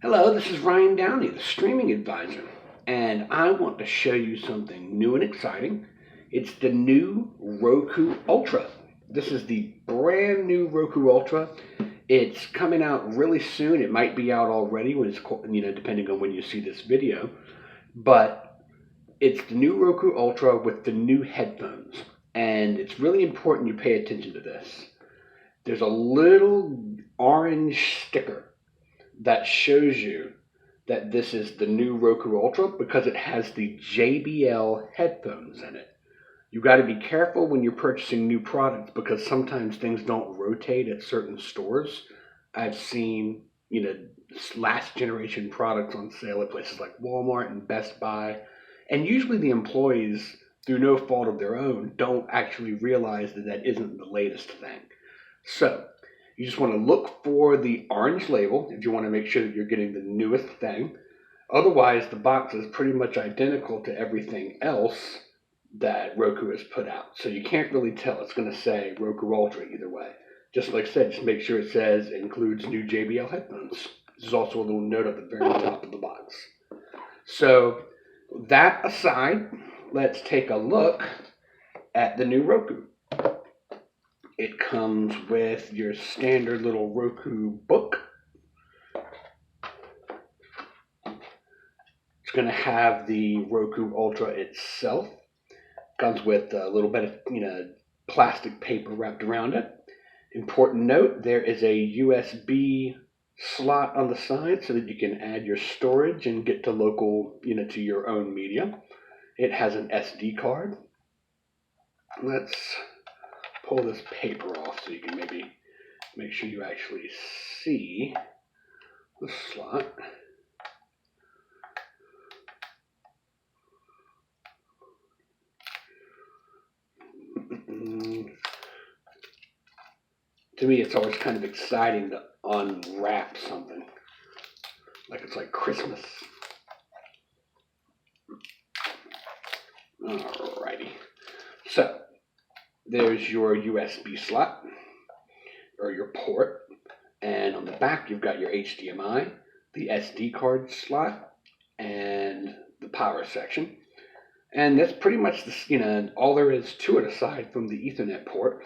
Hello, this is Ryan Downey, the streaming advisor, and I want to show you something new and exciting. It's the new Roku Ultra. This is the brand new Roku Ultra. It's coming out really soon. It might be out already when it's, depending on when you see this video. But it's the new Roku Ultra with the new headphones. And it's really important you pay attention to this. There's a little orange sticker that shows you that this is the new Roku Ultra because it has the JBL headphones in it. You got to be careful when you're purchasing new products because sometimes things don't rotate at certain stores. I've seen, last generation products on sale at places like Walmart and Best Buy. And usually the employees, through no fault of their own, don't actually realize that that isn't the latest thing. So you just want to look for the orange label if you want to make sure that you're getting the newest thing. Otherwise, the box is pretty much identical to everything else that Roku has put out. So you can't really tell. It's going to say Roku Ultra either way. Just like I said, just make sure it says includes new JBL headphones. There's also a little note at the very top of the box. So that aside, let's take a look at the new Roku. It comes with your standard little Roku book. It's going to have the Roku Ultra itself. Comes with a little bit of plastic paper wrapped around it. Important note, there is a USB slot on the side so that you can add your storage and get to local, to your own media. It has an SD card. Let's pull this paper off so you can maybe make sure you actually see the slot. To me, it's always kind of exciting to unwrap something. Like it's like Christmas. Alrighty. So, there's your USB slot, or your port, and on the back you've got your HDMI, the SD card slot, and the power section. And that's pretty much all there is to it aside from the Ethernet port.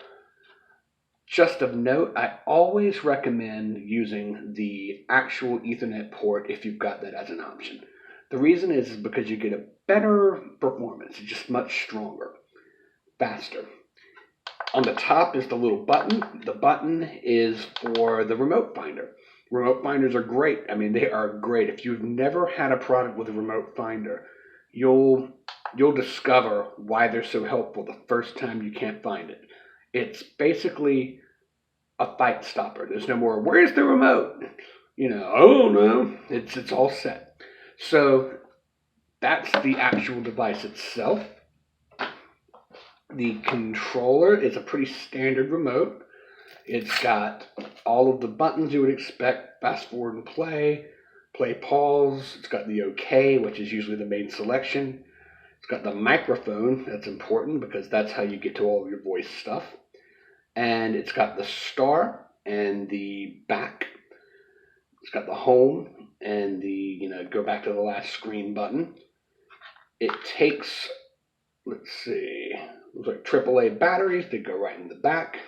Just of note, I always recommend using the actual Ethernet port if you've got that as an option. The reason is because you get a better performance. It's just much stronger, faster. On the top is the little button. The button is for the remote finder. Remote finders are great. I mean, they are great. If you've never had a product with a remote finder, you'll discover why they're so helpful the first time you can't find it. It's basically a fight stopper. There's no more, where's the remote? Oh no, it's all set. So that's the actual device itself. The controller is a pretty standard remote. It's got all of the buttons you would expect, fast forward and play pause. It's got the OK, which is usually the main selection. It's got the microphone, that's important because that's how you get to all of your voice stuff. And it's got the star and the back. It's got the home and the, go back to the last screen button. It takes, let's see, looks like AAA batteries. They go right in the back.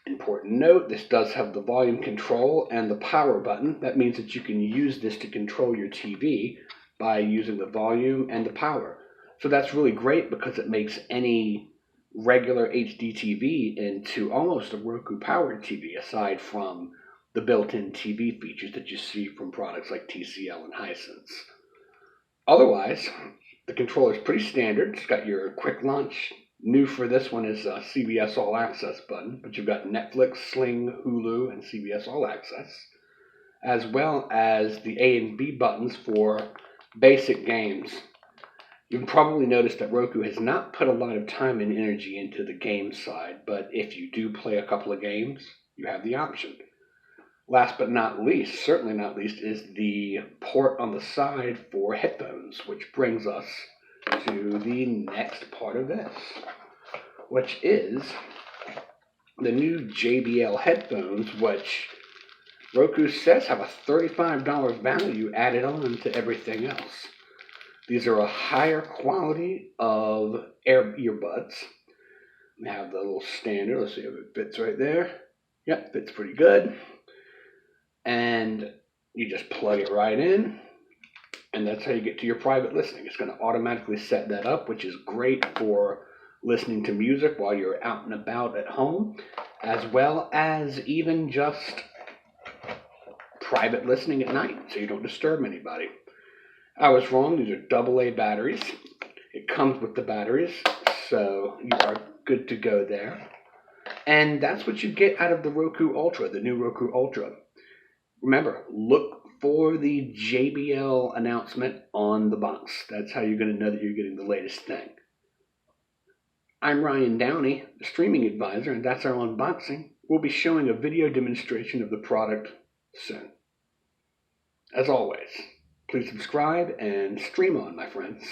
Important note, this does have the volume control and the power button. That means that you can use this to control your TV by using the volume and the power. So that's really great because it makes any regular HD TV into almost a Roku powered TV, aside from the built-in TV features that you see from products like TCL and Hisense. Otherwise, the controller is pretty standard. It's got your quick launch. New for this one is a CBS All Access button, but you've got Netflix, Sling, Hulu, and CBS All Access, as well as the A and B buttons for basic games. You've probably noticed that Roku has not put a lot of time and energy into the game side, but if you do play a couple of games, you have the option. Last but not least, certainly not least, is the port on the side for headphones, which brings us to the next part of this, which is the new JBL headphones, which Roku sets have a $35 value added on to everything else. These are a higher quality of earbuds. We have the little standard. Let's see if it fits right there. Yep, fits pretty good. And you just plug it right in, and that's how you get to your private listening. It's going to automatically set that up, which is great for listening to music while you're out and about at home, as well as even just private listening at night so you don't disturb anybody. I was wrong. These are AA batteries. It comes with the batteries, so you are good to go there. And that's what you get out of the Roku Ultra, the new Roku Ultra. Remember, look for the JBL announcement on the box. That's how you're going to know that you're getting the latest thing. I'm Ryan Downey, the streaming advisor, and that's our unboxing. We'll be showing a video demonstration of the product soon. As always, please subscribe and stream on, my friends.